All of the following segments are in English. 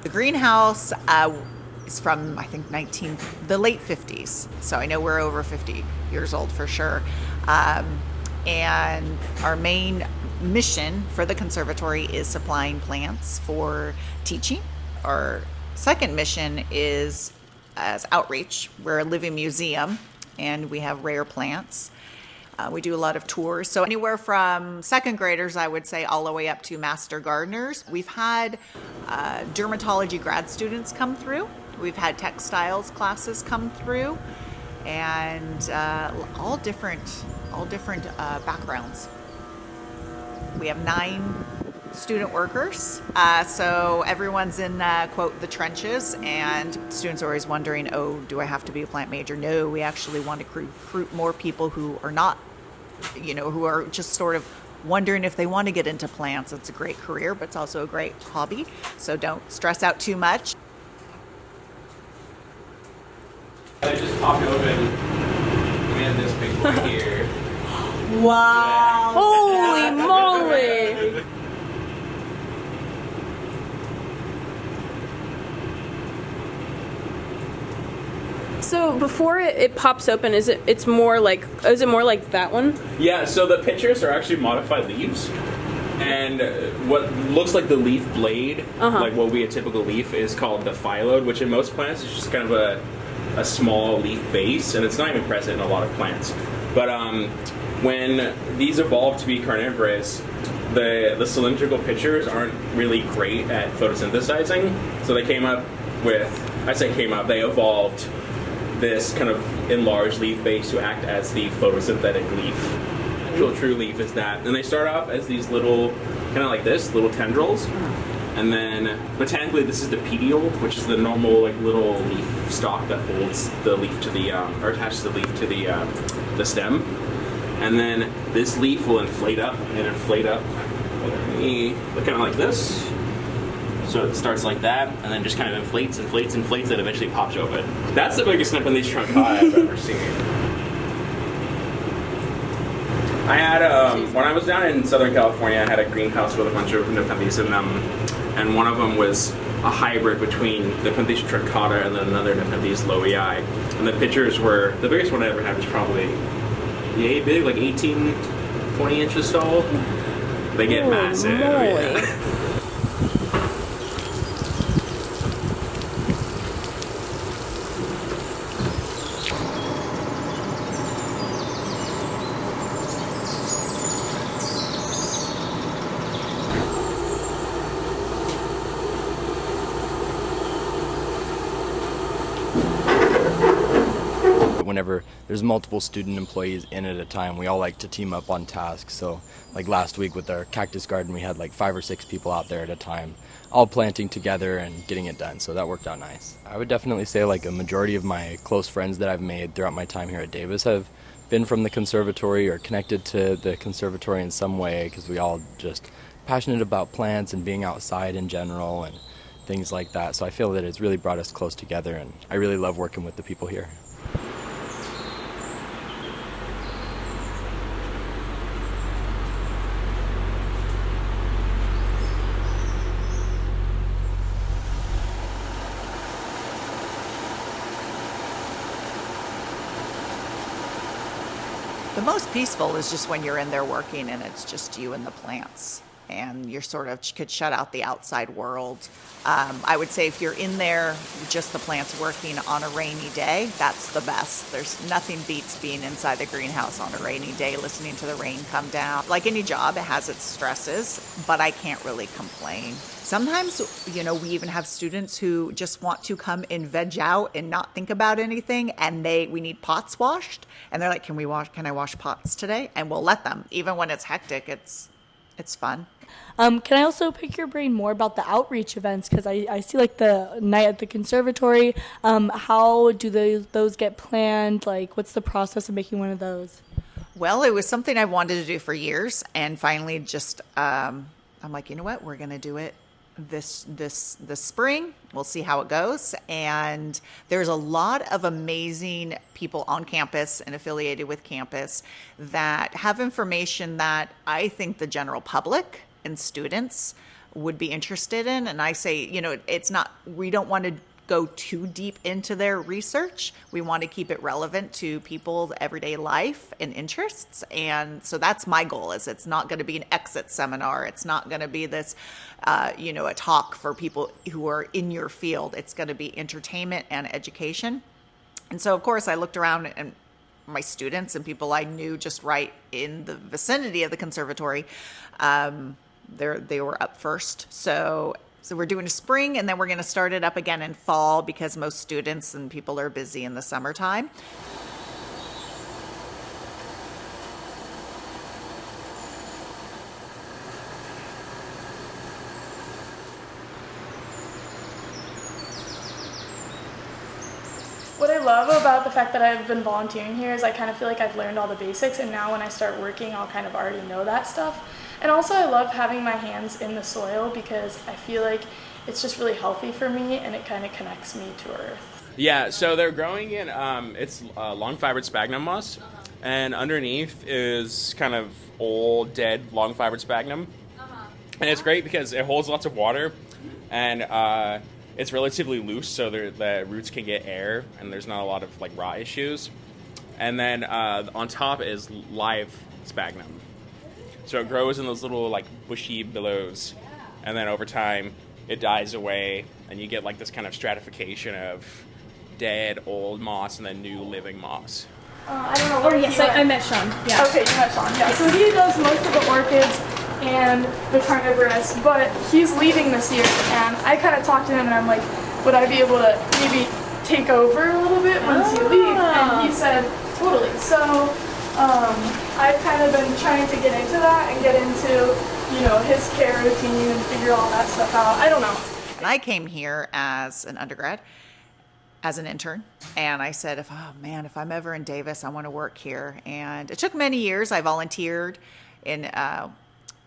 The greenhouse is from, I think, the late 50s. So I know we're over 50 years old for sure. And our main mission for the conservatory is supplying plants for teaching. Our second mission is as outreach. We're a living museum and we have rare plants. We do a lot of tours. So anywhere from second graders, I would say, all the way up to master gardeners. We've had dermatology grad students come through. We've had textiles classes come through, and all different backgrounds. We have 9 student workers. So everyone's in, quote, the trenches, and students are always wondering, oh, do I have to be a plant major? No, we actually want to recruit more people who are not, who are just sort of wondering if they want to get into plants. It's a great career, but it's also a great hobby. So don't stress out too much. I just popped open. We have this big one here. Wow! Holy moly! So before it pops open, is it more like that one? Yeah, so the pictures are actually modified leaves. And what looks like the leaf blade, like what would be a typical leaf, is called the phylode, which in most plants is just kind of a small leaf base, and it's not even present in a lot of plants. But when these evolved to be carnivorous, the cylindrical pictures aren't really great at photosynthesizing, so they they evolved this kind of enlarged leaf base to act as the photosynthetic leaf. Actual true leaf is that. And they start off as these little, kind of like this, little tendrils. And then, botanically, this is the petiole, which is the normal, like, little leaf stalk that holds the leaf to the, or attaches the leaf to the stem. And then this leaf will inflate up, kind of like this. So it starts like that, and then just kind of inflates, and eventually pops open. That's the biggest Nepenthes truncata I've ever seen. I had, when I was down in Southern California, I had a greenhouse with a bunch of Nepenthes in them, and one of them was a hybrid between Nepenthes truncata and then another Nepenthes lowii. And the pictures were, the biggest one I ever had was probably yay big, like 18, 20 inches tall. They get massive. Yeah. Whenever there's multiple student employees in at a time, we all like to team up on tasks. So like last week with our cactus garden, we had like 5 or 6 people out there at a time, all planting together and getting it done. So that worked out nice. I would definitely say like a majority of my close friends that I've made throughout my time here at Davis have been from the conservatory or connected to the conservatory in some way, because we all just passionate about plants and being outside in general and things like that. So I feel that it's really brought us close together, and I really love working with the people here. The most peaceful is just when you're in there working and it's just you and the plants, and you're sort of could shut out the outside world. I would say if you're in there, just the plants working on a rainy day, that's the best. There's nothing beats being inside the greenhouse on a rainy day, listening to the rain come down. Like any job, it has its stresses, but I can't really complain. Sometimes, we even have students who just want to come and veg out and not think about anything, and we need pots washed, and they're like, can I wash pots today? And we'll let them. Even when it's hectic, it's fun. Can I also pick your brain more about the outreach events? Because I see like the night at the conservatory. How do those get planned? Like, what's the process of making one of those? Well, it was something I wanted to do for years, and finally just, I'm like, you know what? We're going to do it this spring. We'll see how it goes. And there's a lot of amazing people on campus and affiliated with campus that have information that I think the general public and students would be interested in. And I say, you know, it's not, we don't want to go too deep into their research. We want to keep it relevant to people's everyday life and interests. And so that's my goal, is it's not going to be an exit seminar. It's not going to be this, you know, a talk for people who are in your field. It's going to be entertainment and education. And so, of course, I looked around, and my students and people I knew just right in the vicinity of the conservatory, they were up first. So we're doing a spring, and then we're going to start it up again in fall, because most students and people are busy in the summertime. What I love about the fact that I've been volunteering here is I kind of feel like I've learned all the basics, and now when I start working, I'll kind of already know that stuff. And also I love having my hands in the soil, because I feel like it's just really healthy for me, and it kind of connects me to Earth. Yeah, so they're growing in, it's long-fibered sphagnum moss, and underneath is kind of old, dead, long-fibered sphagnum. And it's great because it holds lots of water, and it's relatively loose, so the roots can get air, and there's not a lot of like rot issues. And then on top is live sphagnum, so it grows in those little like bushy billows, and then over time it dies away, and you get like this kind of stratification of dead old moss and then new living moss. I don't know. Yes, I met Chawn. Yeah. Okay, you met Chawn. Yeah. So he does most of the orchids and the carnivorous, but he's leaving this year, and I kind of talked to him, and I'm like, would I be able to maybe take over a little bit once you leave? And he said, totally. So I've kind of been trying to get into that and get into, you know, his care routine and figure all that stuff out. I don't know. And I came here as an undergrad, as an intern, and I said, if I'm ever in Davis, I want to work here. And it took many years. I volunteered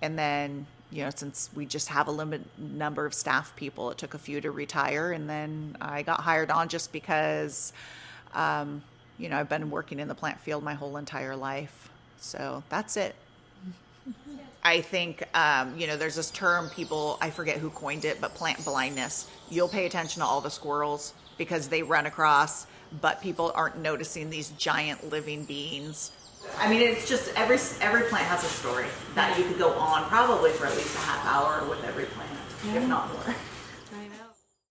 and then, you know, since we just have a limited number of staff people, it took a few to retire, and then I got hired on just because, you know, I've been working in the plant field my whole entire life. So that's it. I think, you know, there's this term I forget who coined it, but plant blindness. You'll pay attention to all the squirrels because they run across, but people aren't noticing these giant living beings. I mean, it's just every plant has a story that you could go on probably for at least a half hour with every plant, if not more.